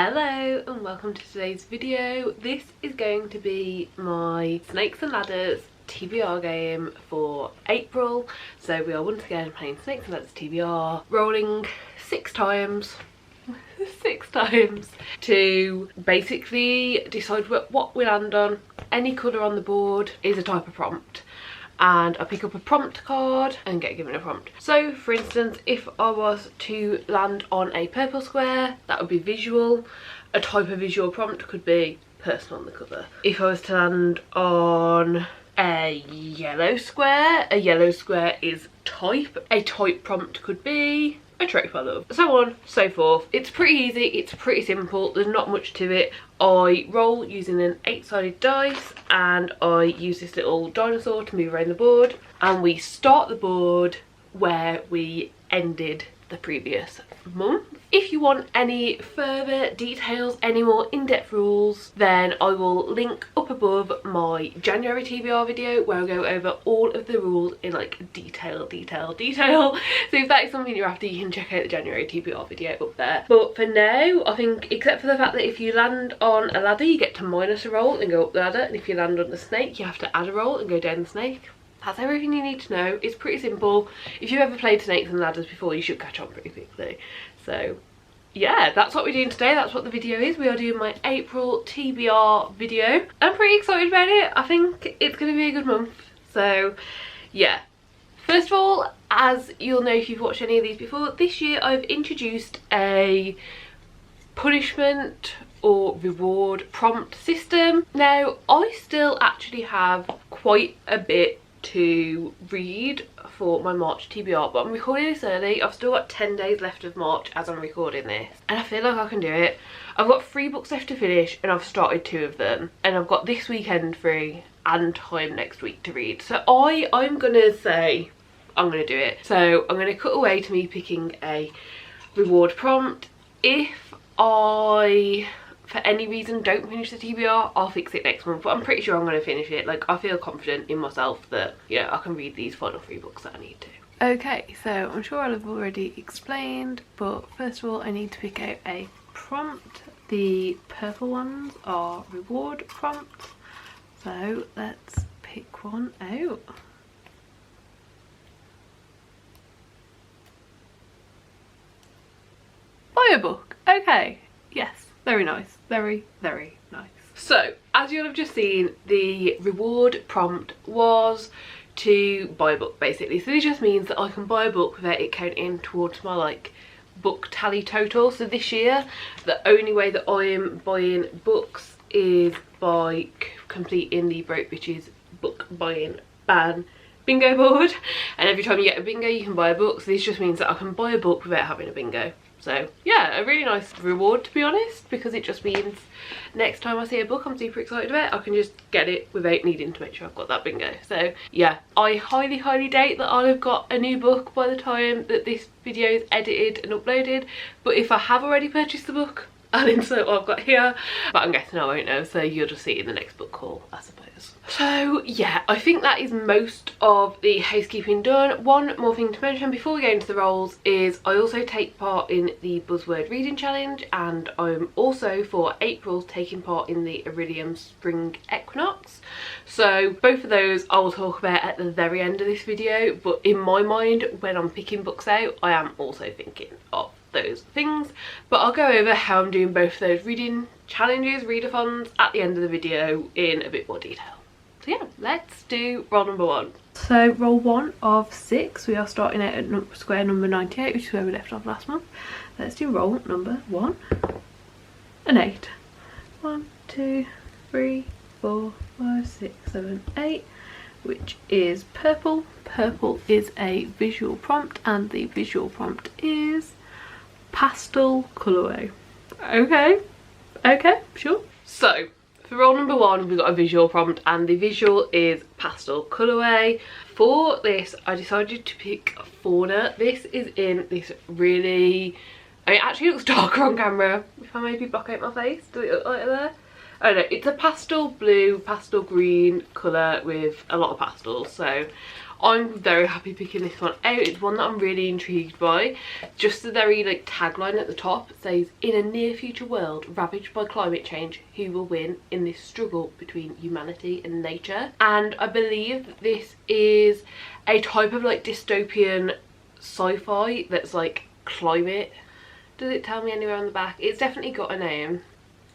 Hello and welcome to today's video. This is going to be my Snakes and Ladders TBR game for April. So we are once again playing Snakes and Ladders TBR, rolling 6 times to basically decide what we land on. Any colour on the board is a type of prompt, and I pick up a prompt card and get given a prompt. So for instance, if I was to land on a purple square, that would be visual. A type of visual prompt could be person on the cover. If I was to land on a yellow square is type. A type prompt could be a trope I love, so on, so forth. It's pretty easy, it's pretty simple, there's not much to it. I roll using an 8-sided dice and I use this little dinosaur to move around the board, and we start the board where we ended the previous month. If you want any further details, any more in-depth rules, then I will link up above my January TBR video where I go over all of the rules in like detail. So if that is something you're after, you can check out the January TBR video up there. But for now, I think, except for the fact that if you land on a ladder, you get to minus a roll and go up the ladder, and if you land on the snake, you have to add a roll and go down the snake. That's everything you need to know. It's pretty simple. If you've ever played Snakes and Ladders before, you should catch on pretty quickly. So yeah, that's what we're doing today. That's what the video is. We are doing my April TBR video. I'm pretty excited about it. I think it's going to be a good month. So yeah. First of all, as you'll know if you've watched any of these before, this year I've introduced a punishment or reward prompt system. Now, I still actually have quite a bit to read for my March TBR, but I'm recording this early. I've still got 10 days left of March as I'm recording this, and I feel like I can do it. I've got 3 books left to finish and I've started 2 of them, and I've got this weekend free and time next week to read. So I'm gonna say I'm gonna do it. So I'm gonna cut away to me picking a reward prompt. If I for any reason don't finish the TBR, I'll fix it next month, but I'm pretty sure I'm going to finish it. Like, I feel confident in myself that, you know, I can read these final 3 books that I need to. Okay, so I'm sure I'll have already explained, but first of all I need to pick out a prompt. The purple ones are reward prompts, so let's pick one out. Buy a book. Okay, yes. Very nice, very nice. So, as you'll have just seen, the reward prompt was to buy a book, basically. So this just means that I can buy a book without it counting towards my like book tally total. So this year, the only way that I am buying books is by completing the Broke Bitches book buying ban bingo board. And every time you get a bingo, you can buy a book. So this just means that I can buy a book without having a bingo. So yeah, a really nice reward, to be honest, because it just means next time I see a book I'm super excited about, I can just get it without needing to make sure I've got that bingo. So yeah, I highly doubt that I'll have got a new book by the time that this video is edited and uploaded, but if I have already purchased the book, I'll insert what I've got here, but I'm guessing I won't know, so you'll just see it in the next book haul, I suppose. So yeah, I think that is most of the housekeeping done. One more thing to mention before we go into the rolls is I also take part in the Buzzword Reading Challenge, and I'm also for April taking part in the Iridium Spring Equinox. So both of those I will talk about at the very end of this video, but in my mind when I'm picking books out, I am also thinking of those things. But I'll go over how I'm doing both of those reading challenges, readathons, at the end of the video in a bit more detail. So yeah, let's do roll number 1. So roll 1 of 6, we are starting out at square number 98, which is where we left off last month. Let's do roll number 1. An 8. 1, 2, 3, 4, 5, 6, 7, 8, which is purple. Purple is a visual prompt, and the visual prompt is pastel colourway. Okay, sure. So for roll number 1, we've got a visual prompt, and the visual is pastel colourway. For this, I decided to pick fauna. This is in this really, I mean, it actually looks darker on camera. If I maybe block out my face, do it look like there? Oh no, it's a pastel blue, pastel green colour with a lot of pastels. So I'm very happy picking this one out. It's one that I'm really intrigued by. Just the very like tagline at the top says, in a near future world ravaged by climate change, who will win in this struggle between humanity and nature? And I believe that this is a type of like dystopian sci-fi that's like climate. Does it tell me anywhere on the back? It's definitely got a name.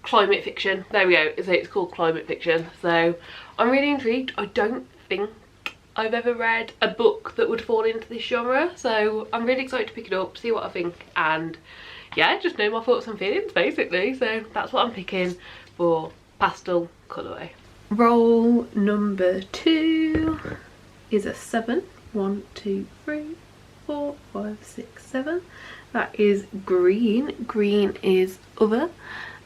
Climate fiction. There we go. So it's called climate fiction. So I'm really intrigued. I don't think I've ever read a book that would fall into this genre, so I'm really excited to pick it up, see what I think, and yeah, just know my thoughts and feelings basically. So that's what I'm picking for pastel colourway. Roll number 2 is a 7. 1, 2, 3, 4, 5, 6, 7. That is green. Green is other,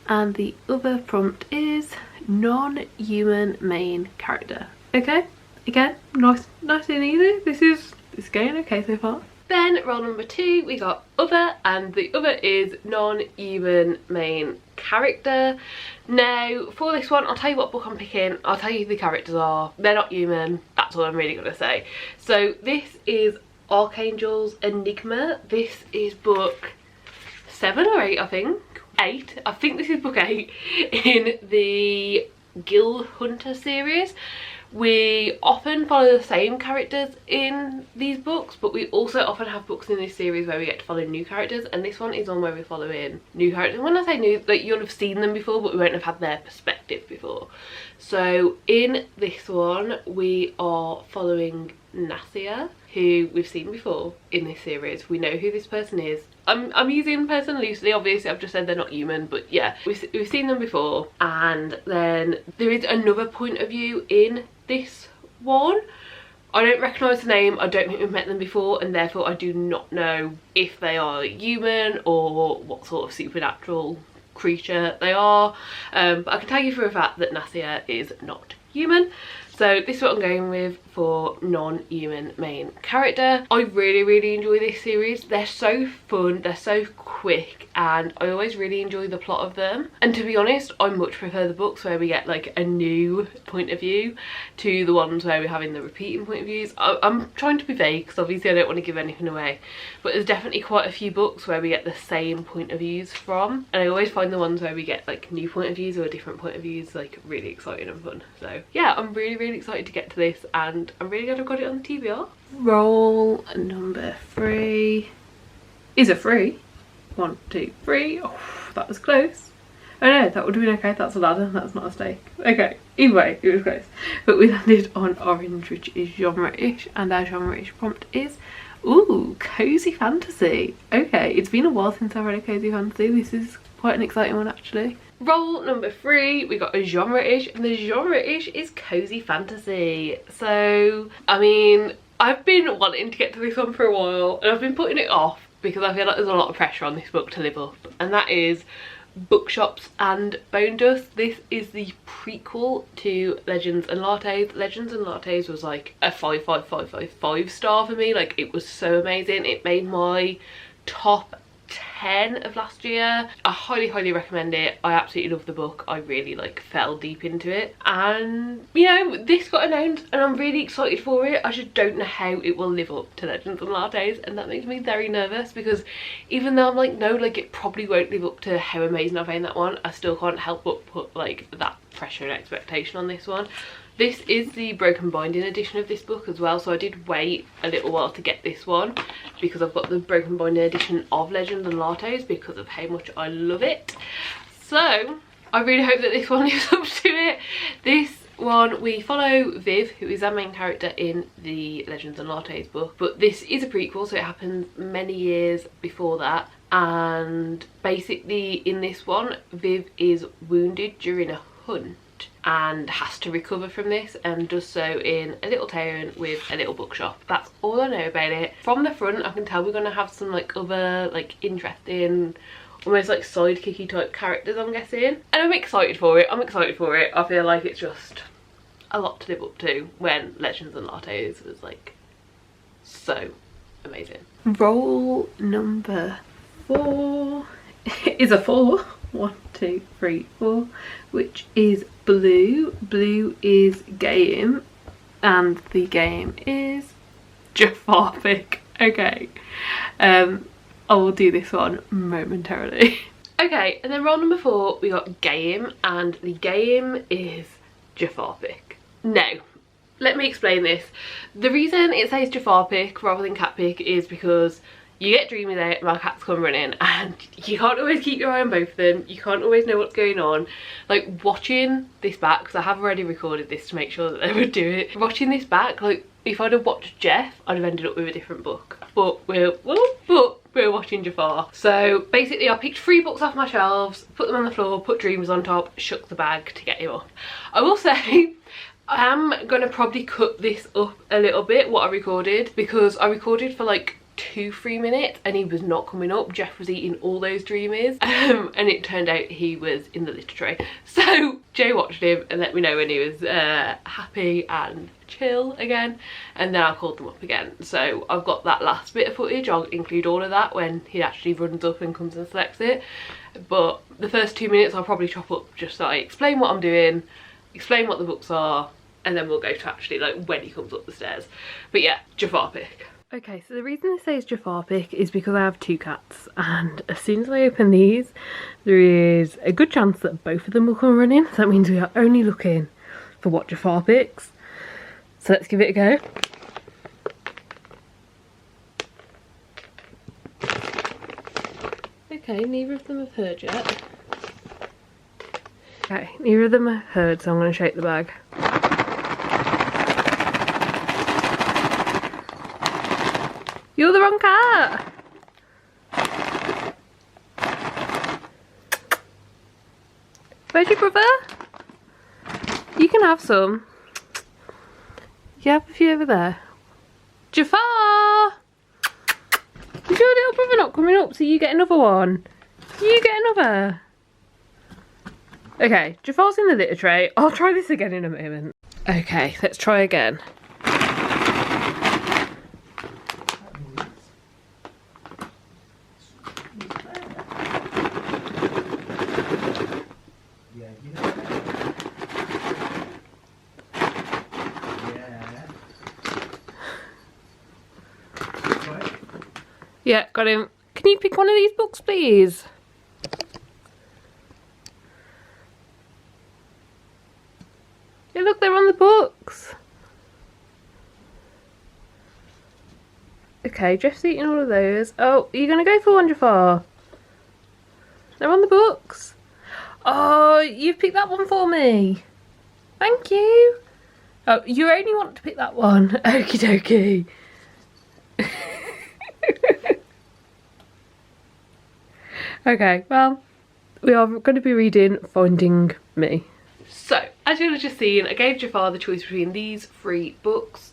and the other prompt is non-human main character. Okay, again, nice and easy. This is going okay so far. Then roll number 2, we got other, and the other is non-human main character. Now for this one, I'll tell you what book I'm picking, I'll tell you who the characters are. They're not human, that's all I'm really gonna say. So this is Archangel's Enigma. This is book 7 or 8, I think. 8. I think this is book 8 in the Guild Hunter series. We often follow the same characters in these books, but we also often have books in this series where we get to follow new characters, and this one is one where we're following new characters. When I say new, like, you'll have seen them before, but we won't have had their perspective before. So in this one we are following Nasia, who we've seen before in this series. We know who this person is. I'm using person loosely, obviously I've just said they're not human, but yeah, we've seen them before. And then there is another point of view in this one. I don't recognise the name, I don't think we've met them before, and therefore I do not know if they are human or what sort of supernatural creature they are, but I can tell you for a fact that Nasia is not human. So this is what I'm going with for non-human main character. I really enjoy this series. They're so fun, they're so quick, and I always really enjoy the plot of them. And to be honest, I much prefer the books where we get like a new point of view to the ones where we're having the repeating point of views. I'm trying to be vague because obviously I don't want to give anything away, but there's definitely quite a few books where we get the same point of views from, and I always find the ones where we get like new point of views or a different point of views like really exciting and fun. So yeah, I'm really excited to get to this, and I'm really glad I've got it on the TBR. Roll number 3 is a 3. 1, 2, 3. Oh, that was close. Oh no, that would have been okay. That's a ladder, that's not a stake. Okay, either way, it was close. But we landed on orange, which is genre-ish, and our genre-ish prompt is, ooh, cozy fantasy. Okay, it's been a while since I've read a cozy fantasy. This is quite an exciting one actually. Roll number 3, we got a genre-ish, and the genre-ish is cozy fantasy. So, I mean, I've been wanting to get to this one for a while, and I've been putting it off because I feel like there's a lot of pressure on this book to live up, and that is Bookshops and Bone Dust. This is the prequel to Legends and Lattes. Legends and Lattes was like a 5 star for me. Like, it was so amazing. It made my top 10 of last year. I highly recommend it. I absolutely love the book. I really like fell deep into it, and you know, this got announced and I'm really excited for it. I just don't know how it will live up to Legends and Lattes, and that makes me very nervous because even though I'm like, no, like it probably won't live up to how amazing I found that one, I still can't help but put like that pressure and expectation on this one. This is the broken binding edition of this book as well, so I did wait a little while to get this one because I've got the broken binding edition of Legends and Lattes because of how much I love it. So I really hope that this one lives up to it. This one, we follow Viv, who is our main character in the Legends and Lattes book, but this is a prequel, so it happens many years before that. And basically in this one, Viv is wounded during a hunt and has to recover from this, and does so in a little town with a little bookshop. That's all I know about it. From the front I can tell we're gonna have some like other like interesting, almost like sidekicky type characters, I'm guessing, and I'm excited for it. I feel like it's just a lot to live up to when Legends and Lattes was like so amazing. Roll number 4 is a 4. 1, 2, 3, 4, which is blue. Blue is game, and the game is Jafar pick. Okay, I will do this one momentarily. Okay, and then roll number 4, we got game, and the game is Jafar pick. Now, let me explain this. The reason it says Jafar pick rather than cat pick is because you get dreamy out, my cats come running, and you can't always keep your eye on both of them. You can't always know what's going on. Like, watching this back, because I have already recorded this to make sure that they would do it. Watching this back, like, if I'd have watched Geoff, I'd have ended up with a different book. But we're watching Jafar. So basically I picked 3 books off my shelves, put them on the floor, put Dreamers on top, shook the bag to get him up. I will say, I am going to probably cut this up a little bit, what I recorded, because I recorded for like 2-3 minutes and he was not coming up. Geoff was eating all those Dreamies, and it turned out he was in the litter tray. So Joe watched him and let me know when he was happy and chill again, and then I called them up again. So I've got that last bit of footage. I'll include all of that when he actually runs up and comes and selects it, but the first 2 minutes I'll probably chop up just so I explain what I'm doing, explain what the books are, and then we'll go to actually like when he comes up the stairs. But yeah, Jafar pick. Okay, so the reason this says Jafar pick is because I have 2 cats, and as soon as I open these, there is a good chance that both of them will come running. So that means we are only looking for what Jafar picks. So let's give it a go. Okay, neither of them have heard yet. Okay, neither of them have heard, so I'm going to shake the bag. You're the wrong cat! Where's your brother? You can have some. You have a few over there. Jafar! Is your little brother not coming up so you get another one? You get another. Okay, Jafar's in the litter tray. I'll try this again in a moment. Okay, let's try again. Yeah, got him. Can you pick one of these books, please? Yeah, look, they're on the books. Okay, Geoff's eating all of those. Oh, are you going to go for one, Jafar? They're on the books. Oh, you've picked that one for me. Thank you. Oh, you only want to pick that one. Okie dokie. Okay, well, we are going to be reading Finding Me. So, as you'll have just seen, I gave Jafar the choice between these 3 books.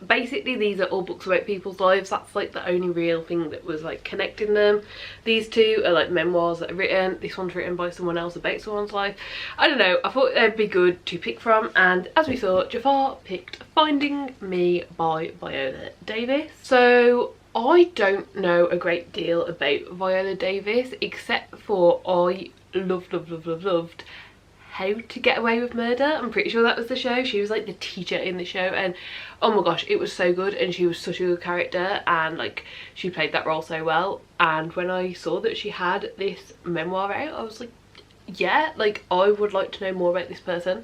Basically, these are all books about people's lives. That's like the only real thing that was like connecting them. These 2 are like memoirs that are written. This one's written by someone else about someone's life. I don't know, I thought they'd be good to pick from, and as we saw, Jafar picked Finding Me by Viola Davis. So I don't know a great deal about Viola Davis, except for I loved How to Get Away with Murder. I'm pretty sure that was the show. She was like the teacher in the show, and oh my gosh, it was so good, and she was such a good character, and like she played that role so well. And when I saw that she had this memoir out, I was like, yeah, like I would like to know more about this person.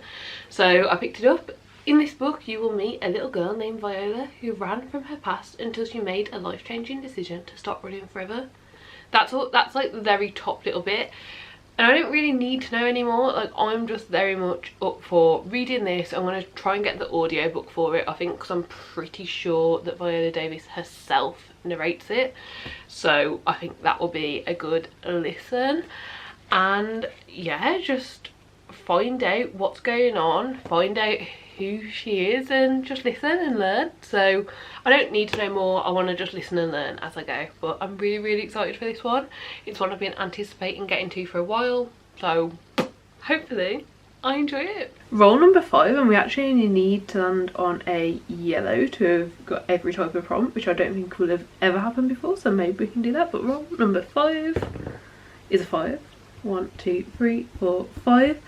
So I picked it up. In this book, you will meet a little girl named Viola who ran from her past until she made a life-changing decision to stop running forever. That's all. That's like the very top little bit, and I don't really need to know anymore. Like, I'm just very much up for reading this. I'm going to try and get the audiobook for it, I think, because I'm pretty sure that Viola Davis herself narrates it, so I think that will be a good listen. And yeah, just find out what's going on, find out who she is, and just listen and learn. So I don't need to know more, I want to just listen and learn as I go. But I'm really excited for this one. It's one I've been anticipating getting to for a while, so hopefully I enjoy it. Roll number 5, and we actually only need to land on a yellow to have got every type of prompt, which I don't think will have ever happened before, so maybe we can do that. But roll number 5 is a 5. 1, 2, 3, 4, 5.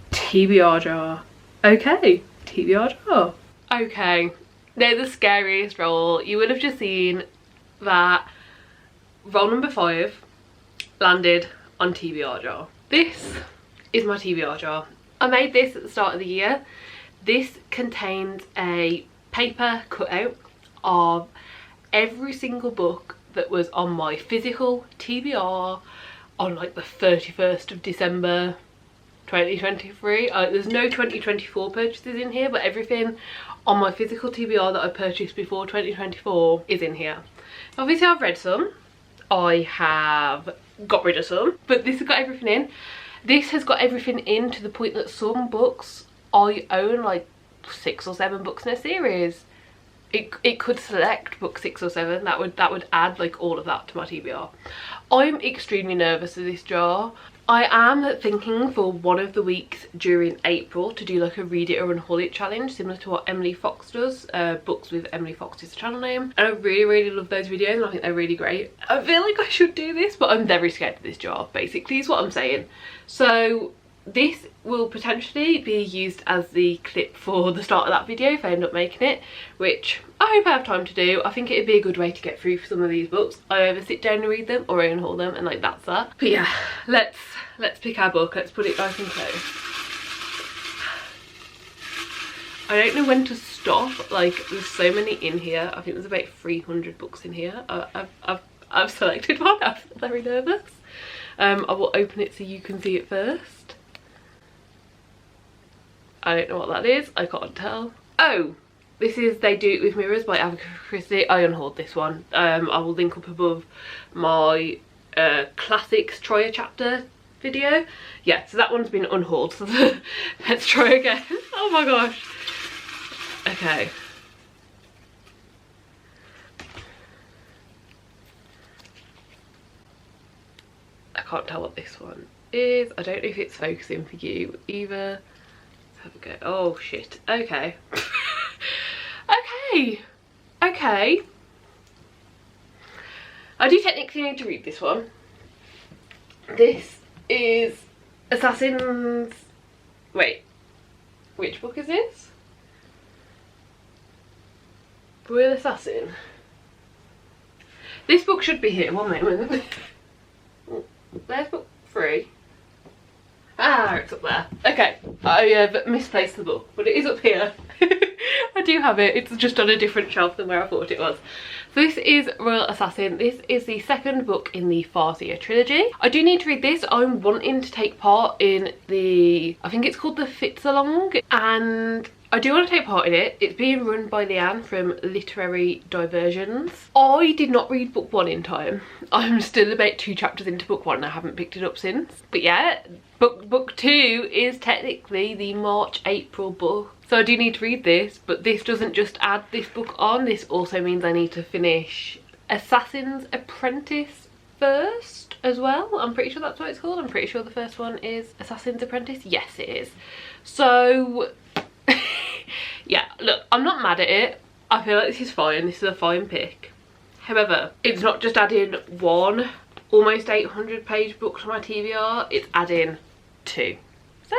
TBR jar. Okay, TBR jar. Okay, They're the scariest roll. You would have just seen that roll number 5 landed on TBR jar. This is my TBR jar. I made this at the start of the year. This contains a paper cutout of every single book that was on my physical TBR on like the 31st of December 2023. There's no 2024 purchases in here, but everything on my physical TBR that I purchased before 2024 is in here. Obviously I've read some, I have got rid of some, but this has got everything in. This has got everything in to the point that some books I own, like 6 or 7 books in a series. It could select book 6 or 7. That would add like all of that to my TBR. I'm extremely nervous of this jar. I am thinking for one of the weeks during April to do like a read it or unhaul it challenge, similar to what Emily Fox does. Books with Emily Fox is the channel name, and I really love those videos and I think they're really great. I feel like I should do this, but I'm very scared of this jar, basically is what I'm saying. So this will potentially be used as the clip for the start of that video if I end up making it, which I hope I have time to do. I think it'd be a good way to get through some of these books. I either sit down and read them or I unhaul them, and like that's that. But yeah, let's pick our book. Let's put it nice and close. I don't know when to stop. Like there's so many in here. I think there's about 300 books in here. I've selected one. I'm very nervous. I will open it so you can see it first. I don't know what that is. I can't tell. Oh, this is They Do It With Mirrors by Agatha Christie. I unhauled this one. I will link up above my classics try a chapter video. Yeah, so that one's been unhauled. So let's try again. Oh my gosh. Okay. I can't tell what this one is. I don't know if it's focusing for you either. Have a go. Oh shit. Okay. Okay. I do technically need to read this one. This is Assassin's... Wait. Which book is this? Royal Assassin. This book should be here. One moment. There's book 3. Ah, it's up there. Okay, I have misplaced the book, but it is up here. I do have it. It's just on a different shelf than where I thought it was. So this is Royal Assassin. This is the second book in the Farseer trilogy. I do need to read this. I'm wanting to take part in the, I think it's called the Fits Along, and I do want to take part in it. It's being run by Leanne from Literary Diversions. I did not read book 1 in time. I'm still about 2 chapters into book 1 and I haven't picked it up since. But yeah, book 2 is technically the March-April book. So I do need to read this, but this doesn't just add this book on. This also means I need to finish Assassin's Apprentice first as well. I'm pretty sure that's what it's called. I'm pretty sure the first one is Assassin's Apprentice. Yes, it is. So... yeah, look, I'm not mad at it. I feel like this is fine. This is a fine pick. However, it's not just adding 1 almost 800 page book to my TBR, it's adding 2. So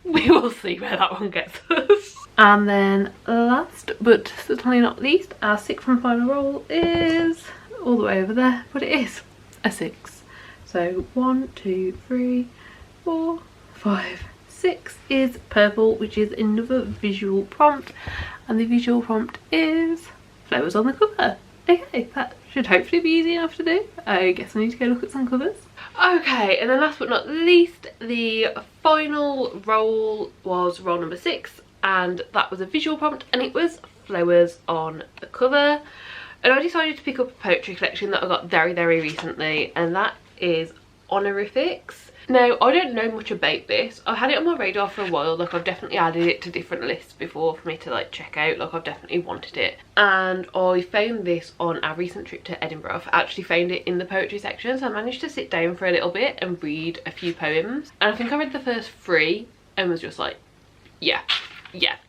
we will see where that one gets us. And then last but certainly not least, our 6th and final roll is all the way over there, but it is a 6. So 1, 2, 3, 4, 5, 6 is purple, which is another visual prompt, and the visual prompt is flowers on the cover. Okay, that should hopefully be easy enough to do. I guess I need to go look at some covers. Okay, and then last but not least, the final roll was roll number 6, and that was a visual prompt, and it was flowers on the cover. And I decided to pick up a poetry collection that I got very recently, and that is Honorifics. Now, I don't know much about this. I've had it on my radar for a while. Like, I've definitely added it to different lists before for me to like check out. Like, I've definitely wanted it. And I found this on our recent trip to Edinburgh. I actually found it in the poetry section. So I managed to sit down for a little bit and read a few poems. And I think I read the first 3 and was just like, yeah,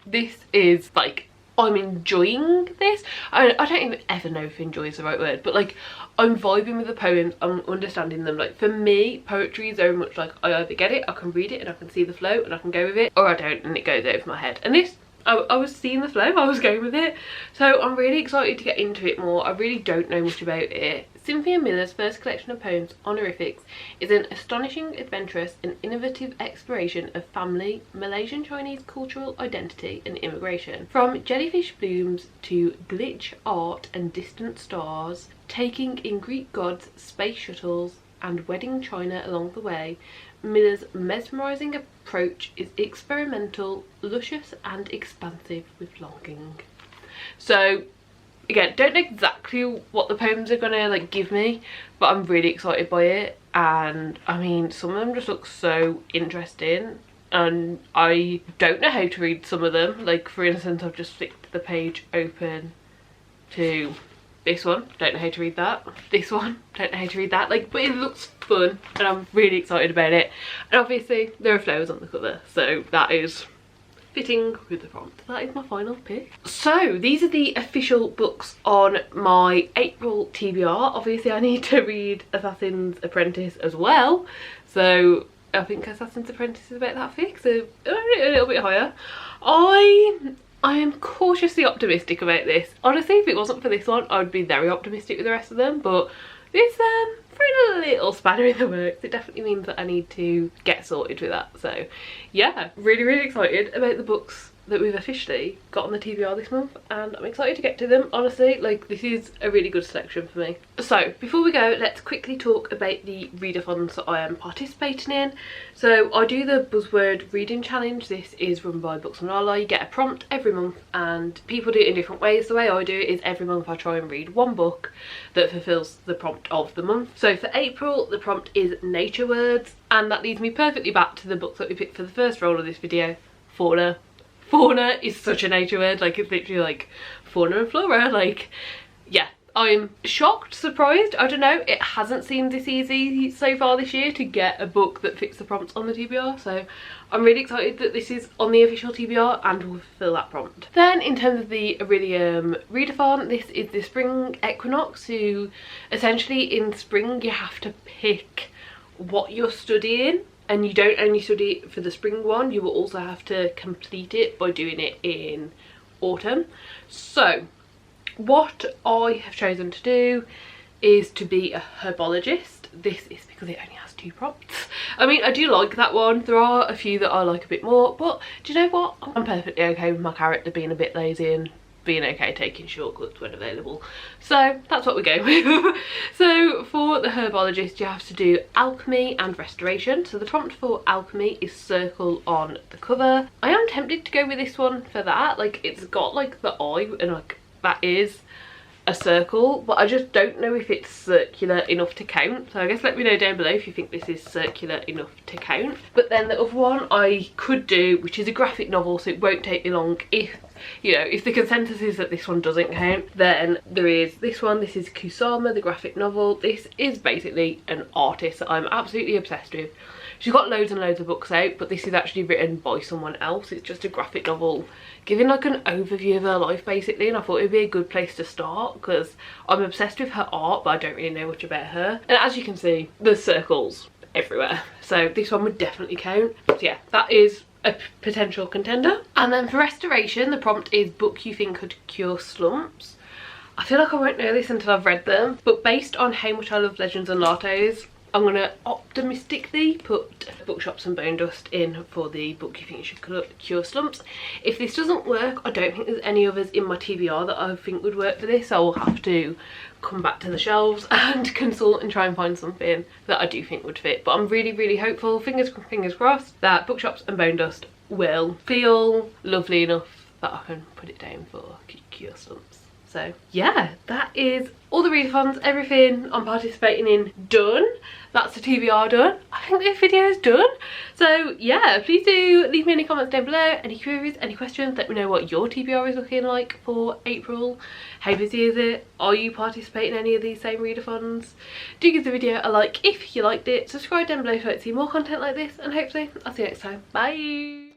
this is like, I'm enjoying this. I don't even ever know if enjoy is the right word, but like, I'm vibing with the poems, I'm understanding them. Like, for me, poetry is very much like, I either get it, I can read it and I can see the flow and I can go with it, or I don't and it goes over my head. And this I was seeing the flow, I was going with it. So I'm really excited to get into it more. I really don't know much about it. Cynthia Miller's first collection of poems, Honorifics, is an astonishing, adventurous and innovative exploration of family, Malaysian Chinese cultural identity and immigration. From jellyfish blooms to glitch art and distant stars, taking in Greek gods, space shuttles and wedding china along the way, Miller's mesmerising approach is experimental, luscious and expansive with longing. So again, don't know exactly what the poems are gonna like give me, but I'm really excited by it. And I mean, some of them just look so interesting and I don't know how to read some of them. Like for instance, I've just flicked the page open to this one, don't know how to read that. This one, don't know how to read that. Like, but it looks fun and I'm really excited about it. And obviously there are flowers on the cover, so that is fitting with the prompt. That is my final pick. So these are the official books on my April TBR. Obviously I need to read Assassin's Apprentice as well, so I think Assassin's Apprentice is about that thick, so a little bit higher. I am cautiously optimistic about this. Honestly, if it wasn't for this one, I would be very optimistic with the rest of them, but this throwing a little spanner in the works. It definitely means that I need to get sorted with that. So yeah, really excited about the books that we've officially got on the TBR this month, and I'm excited to get to them. Honestly, like, this is a really good selection for me. So before we go, let's quickly talk about the readathons that I am participating in. So I do the buzzword reading challenge. This is run by Books and Lala. You get a prompt every month and people do it in different ways. The way I do it is every month I try and read one book that fulfills the prompt of the month. So for April, the prompt is nature words, and that leads me perfectly back to the book that we picked for the first roll of this video, Fauna. Fauna is such a nature word, like it's literally like fauna and flora, like yeah. I'm shocked, surprised, I don't know, it hasn't seemed this easy so far this year to get a book that fits the prompts on the TBR, so I'm really excited that this is on the official TBR and will fulfill that prompt. Then in terms of the Iridium readathon, this is the spring equinox, so essentially in spring you have to pick what you're studying. And you don't only study it for the spring one, you will also have to complete it by doing it in autumn. So what I have chosen to do is to be a herbologist. This is because it only has 2 prompts. I mean, I do like that one. There are a few that I like a bit more, but do you know what? I'm perfectly okay with my character being a bit lazy and being okay taking shortcuts when available, so that's what we're going with. So for the herbologist you have to do alchemy and restoration. So the prompt for alchemy is circle on the cover. I am tempted to go with this one for that, like it's got like the eye and like that is a circle, but I just don't know if it's circular enough to count. So I guess let me know down below if you think this is circular enough to count. But then the other one I could do, which is a graphic novel, so it won't take me long. If you know, if the consensus is that this one doesn't count, then there is this one. This is Kusama, the graphic novel. This is basically an artist that I'm absolutely obsessed with. She's got loads and loads of books out, but this is actually written by someone else. It's just a graphic novel giving like an overview of her life basically, and I thought it would be a good place to start because I'm obsessed with her art but I don't really know much about her. And as you can see, there's circles everywhere, so this one would definitely count. So yeah, that is a potential contender. And then for restoration, the prompt is book you think could cure slumps. I feel like I won't know this until I've read them, but based on how much I love Legends and Lattes, I'm gonna optimistically put Bookshops and Bone Dust in for the book you think should cure slumps. If this doesn't work, I don't think there's any others in my TBR that I think would work for this, so I'll have to come back to the shelves and consult and try and find something that I do think would fit. But I'm really hopeful, fingers crossed, that Bookshops and Bone Dust will feel lovely enough that I can put it down for cure slumps. So yeah, that is all the readathons, everything I'm participating in done. That's the TBR done. I think this video is done. So yeah, please do leave me any comments down below, any queries, any questions. Let me know what your TBR is looking like for April. How busy is it? Are you participating in any of these same readathons? Do give the video a like if you liked it. Subscribe down below if you'd like to see more content like this, and hopefully I'll see you next time. Bye!